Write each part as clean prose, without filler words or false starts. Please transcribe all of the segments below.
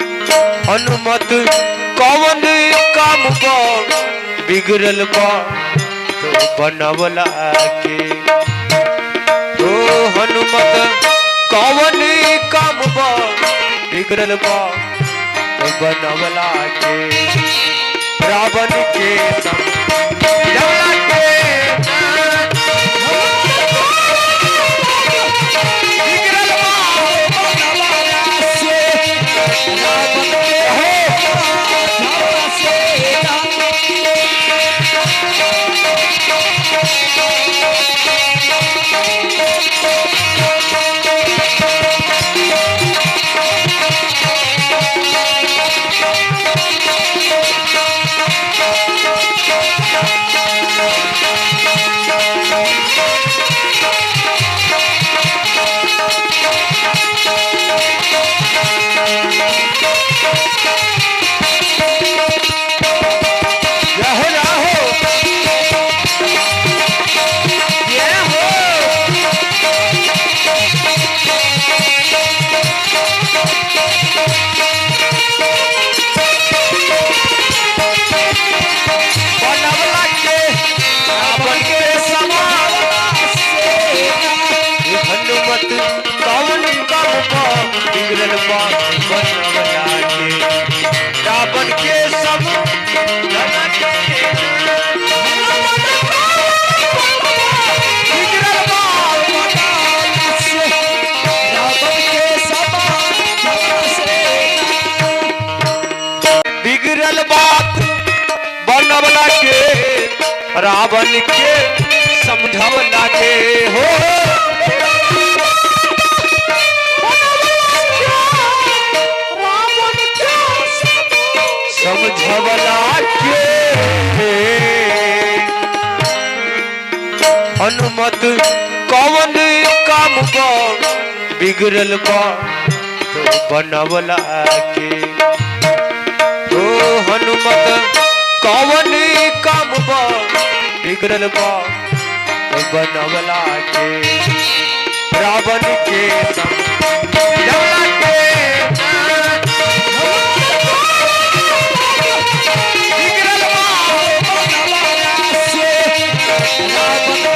हनुमत कौन काम बा बिगड़ल बा तो बनवला के। ओ हनुमत कौन काम बा बिगड़ल बा तो बनवला के। रावण के समझवला के रावण के समझवला के हो। समझवला के हनुमत कौन काम बा बिगड़ल बा तो बनवला के। ओ हनुमत कौन काम बा बिगड़ल बा तो बनवला के। रावण के समझवला के बिगड़ल बा बनवला से। रावण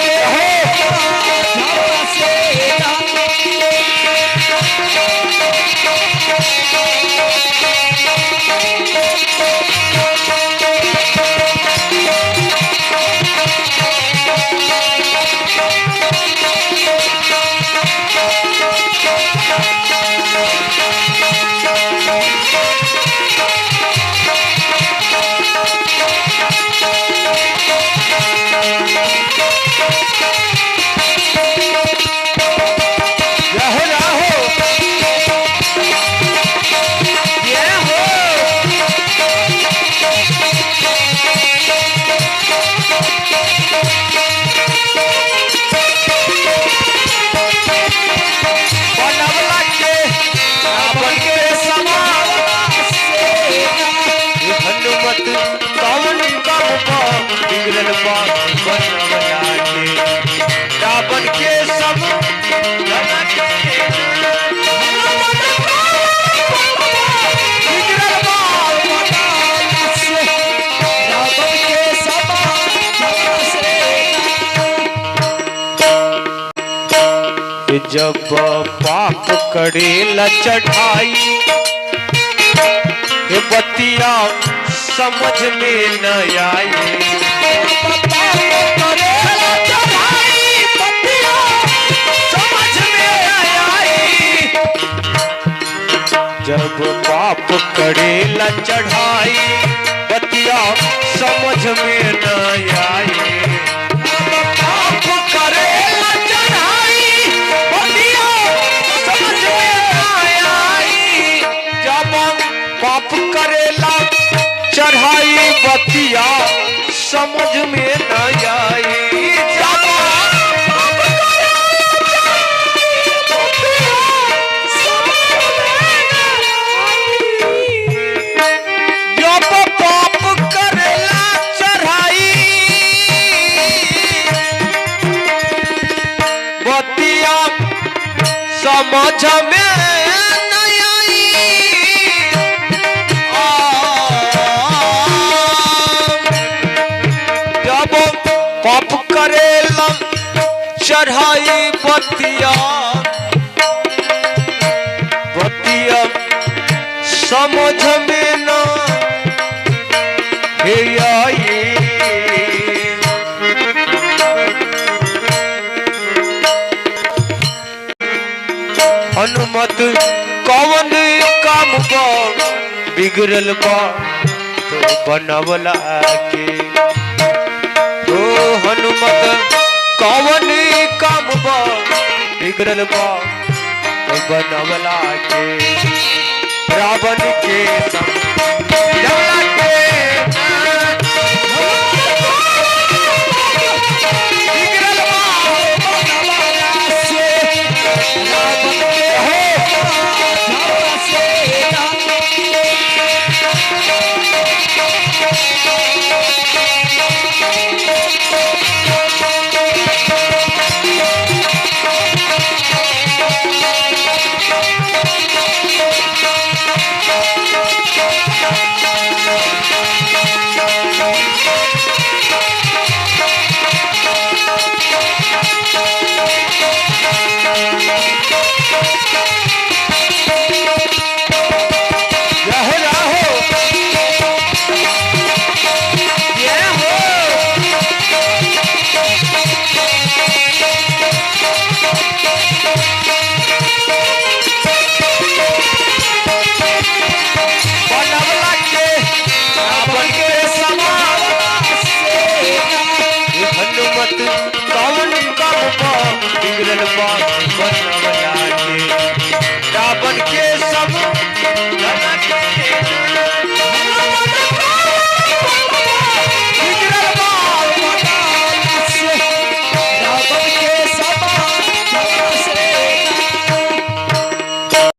रावण के सब जब पाप करेला चढ़ाई बतिया समझ में न आई। जब पाप करेला चढ़ाई बतिया समझ में न आई। पाप करेला चढ़ाई बतिया समझ में न आई। जब पाप करेला चढ़ाई बतिया समझ में न आई। समझ में नहीं आई चढ़ाई बतिया बतिया समझ में न हे आई। हनुमत कौन काम बा बिगड़ल बा तो बनवला के। ओ हनुमत कौन काम बा बिगड़ल बा तो बनवला के। रावण के संग